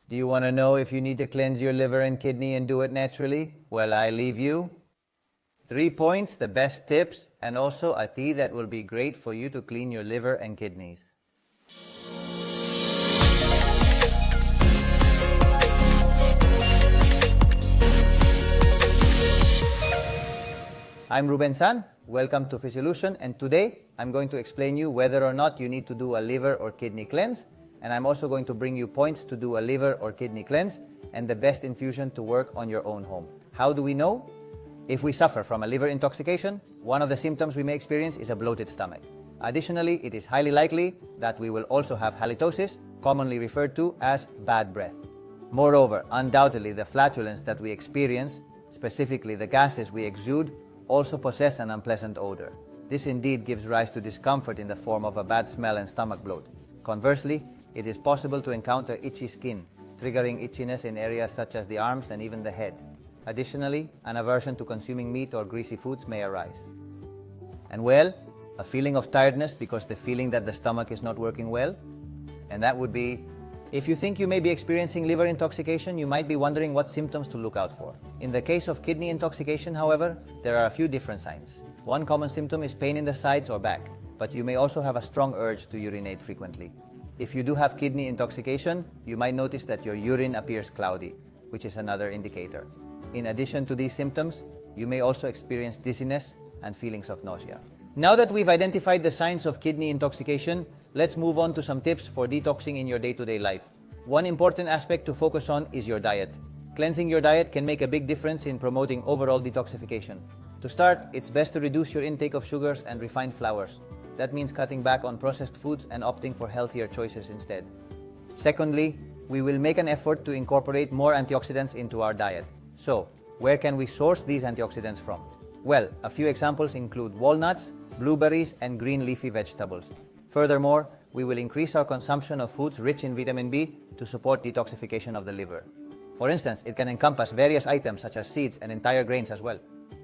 Do you want to know if you need to cleanse your liver and kidney and do it naturally? Well, I leave you 3 points, the best tips, and also a tea that will be great for you to clean your liver and kidneys. I'm Ruben San, welcome to Fisiolution, and today I'm going to explain you whether or not you need to do a liver or kidney cleanse, and I'm also going to bring you points to do a liver or kidney cleanse and the best infusion to work on your own home. How do we know? If we suffer from a liver intoxication, one of the symptoms we may experience is a bloated stomach. Additionally, it is highly likely that we will also have halitosis, commonly referred to as bad breath. Moreover, undoubtedly the flatulence that we experience, specifically the gases we exude, also possess an unpleasant odor. This indeed gives rise to discomfort in the form of a bad smell and stomach bloat. Conversely, it is possible to encounter itchy skin, triggering itchiness in areas such as the arms and even the head. Additionally, an aversion to consuming meat or greasy foods may arise. And well, a feeling of tiredness because the feeling that the stomach is not working well, and that would be, if you think you may be experiencing liver intoxication, you might be wondering what symptoms to look out for. In the case of kidney intoxication, however, there are a few different signs. One common symptom is pain in the sides or back, but you may also have a strong urge to urinate frequently. If you do have kidney intoxication, you might notice that your urine appears cloudy, which is another indicator. In addition to these symptoms, you may also experience dizziness and feelings of nausea. Now that we've identified the signs of kidney intoxication, let's move on to some tips for detoxing in your day-to-day life. One important aspect to focus on is your diet. Cleansing your diet can make a big difference in promoting overall detoxification. To start, it's best to reduce your intake of sugars and refined flours. That means cutting back on processed foods and opting for healthier choices instead. Secondly, we will make an effort to incorporate more antioxidants into our diet. So, where can we source these antioxidants from? Well, a few examples include walnuts, blueberries, and green leafy vegetables. Furthermore, we will increase our consumption of foods rich in vitamin B to support detoxification of the liver. For instance, it can encompass various items such as seeds and entire grains as well.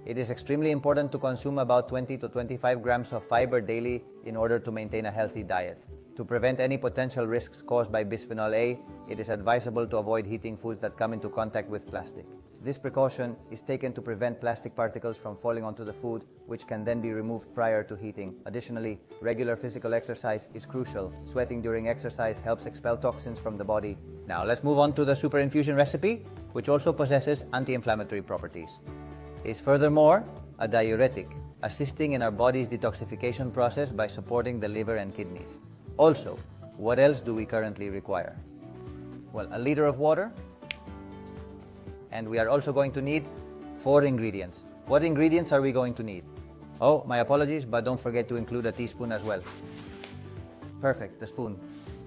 It is extremely important to consume about 20 to 25 grams of fiber daily in order to maintain a healthy diet. To prevent any potential risks caused by bisphenol A, it is advisable to avoid heating foods that come into contact with plastic. This precaution is taken to prevent plastic particles from falling onto the food, which can then be removed prior to heating. Additionally, regular physical exercise is crucial. Sweating during exercise helps expel toxins from the body. Now let's move on to the super infusion recipe, which also possesses anti-inflammatory properties. It is furthermore a diuretic, assisting in our body's detoxification process by supporting the liver and kidneys. Also, what else do we currently require? Well, a liter of water, and we are also going to need 4 ingredients. What ingredients are we going to need? Oh, my apologies, but don't forget to include a teaspoon as well. Perfect, the spoon.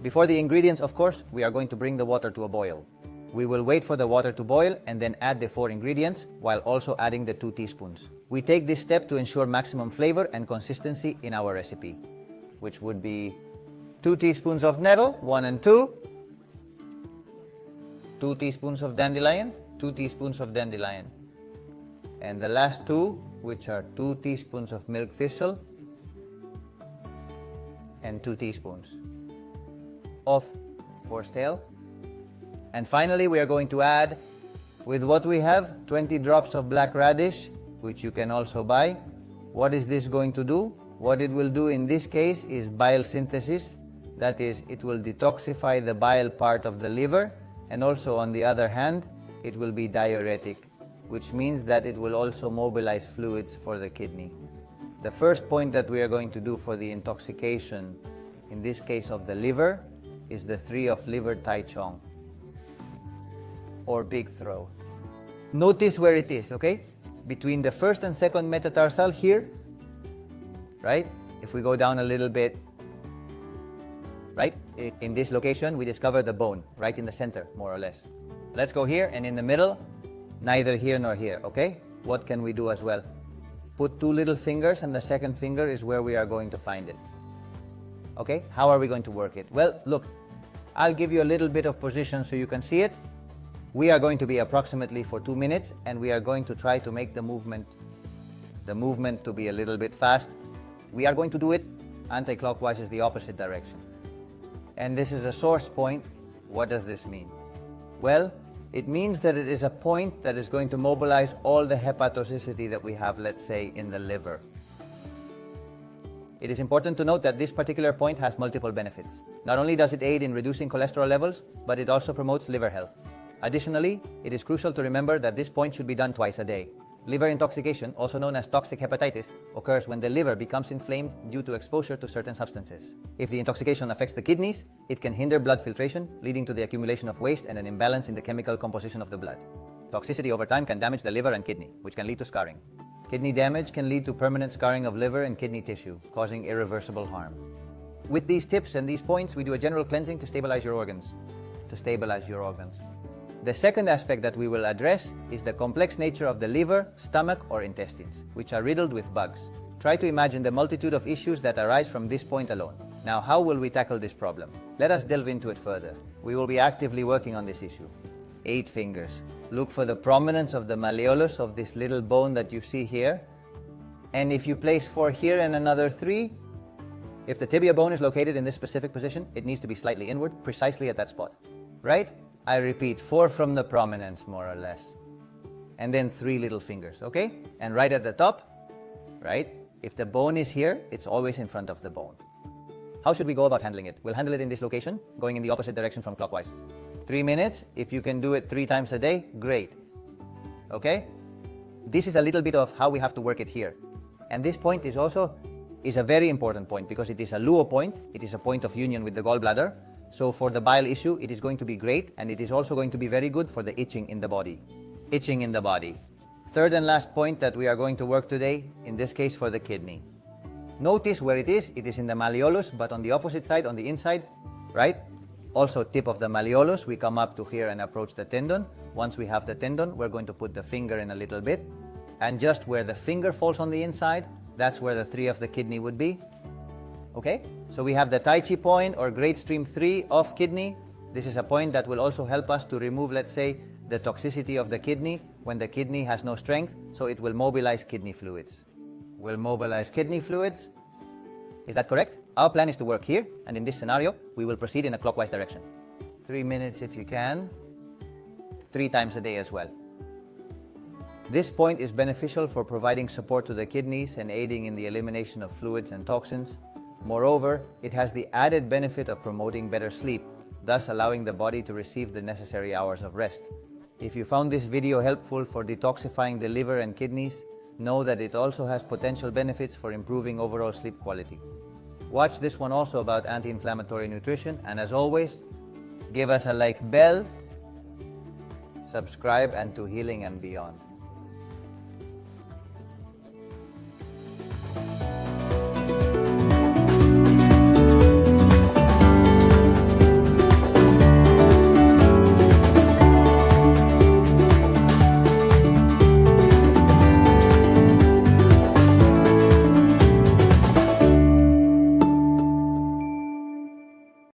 Before the ingredients, of course, we are going to bring the water to a boil. We will wait for the water to boil and then add the 4 ingredients while also adding the 2 teaspoons. We take this step to ensure maximum flavor and consistency in our recipe, which would be 2 teaspoons of nettle, 1 and 2, 2 teaspoons of dandelion, 2 teaspoons of dandelion, and the last 2, which are 2 teaspoons of milk thistle and 2 teaspoons of horsetail. And finally, we are going to add, with what we have, 20 drops of black radish, which you can also buy. What is this going to do? What it will do in this case is bile synthesis. That is, it will detoxify the bile part of the liver, and also on the other hand, it will be diuretic, which means that it will also mobilize fluids for the kidney. The first point that we are going to do for the intoxication, in this case of the liver, is the 3 of liver tai chong, or big throw. Notice where it is, okay? Between the first and second metatarsal here, right? If we go down a little bit, right? In this location, we discover the bone, right in the center, more or less. Let's go here, and in the middle, neither here nor here, okay? What can we do as well? Put 2 little fingers, and the second finger is where we are going to find it. Okay, how are we going to work it? Well, look, I'll give you a little bit of position so you can see it. We are going to be approximately for 2 minutes, and we are going to try to make the movement to be a little bit fast. We are going to do it anti-clockwise, is the opposite direction. And this is a source point. What does this mean? Well, it means that it is a point that is going to mobilize all the hepatotoxicity that we have, let's say, in the liver. It is important to note that this particular point has multiple benefits. Not only does it aid in reducing cholesterol levels, but it also promotes liver health. Additionally, it is crucial to remember that this point should be done twice a day. Liver intoxication, also known as toxic hepatitis, occurs when the liver becomes inflamed due to exposure to certain substances. If the intoxication affects the kidneys, it can hinder blood filtration, leading to the accumulation of waste and an imbalance in the chemical composition of the blood. Toxicity over time can damage the liver and kidney, which can lead to scarring. Kidney damage can lead to permanent scarring of liver and kidney tissue, causing irreversible harm. With these tips and these points, we do a general cleansing to stabilize your organs. The second aspect that we will address is the complex nature of the liver, stomach, or intestines, which are riddled with bugs. Try to imagine the multitude of issues that arise from this point alone. Now, how will we tackle this problem? Let us delve into it further. We will be actively working on this issue. 8 fingers. Look for the prominence of the malleolus of this little bone that you see here. And if you place 4 here and another 3, if the tibia bone is located in this specific position, it needs to be slightly inward, precisely at that spot. Right? I repeat, 4 from the prominence, more or less. And then 3 little fingers, okay? And right at the top, right? If the bone is here, it's always in front of the bone. How should we go about handling it? We'll handle it in this location, going in the opposite direction from clockwise. 3 minutes. If you can do it 3 times a day, great. Okay? This is a little bit of how we have to work it here. And this point is a very important point because it is a luo point. It is a point of union with the gallbladder. So for the bile issue, it is going to be great, and it is also going to be very good for the itching in the body. Third and last point that we are going to work today, in this case for the kidney. Notice where it is in the malleolus, but on the opposite side, on the inside, right? Also tip of the malleolus, we come up to here and approach the tendon. Once we have the tendon, we're going to put the finger in a little bit, and just where the finger falls on the inside, that's where the 3 of the kidney would be. Okay, so we have the Tai Chi point or Great Stream 3 of kidney. This is a point that will also help us to remove, let's say, the toxicity of the kidney when the kidney has no strength, so it will mobilize kidney fluids. Is that correct? Our plan is to work here, and in this scenario, we will proceed in a clockwise direction. 3 minutes if you can, 3 times a day as well. This point is beneficial for providing support to the kidneys and aiding in the elimination of fluids and toxins. Moreover, it has the added benefit of promoting better sleep, thus allowing the body to receive the necessary hours of rest. If you found this video helpful for detoxifying the liver and kidneys, know that it also has potential benefits for improving overall sleep quality. Watch this one also about anti-inflammatory nutrition, and as always, give us a like bell, subscribe, and to healing and beyond.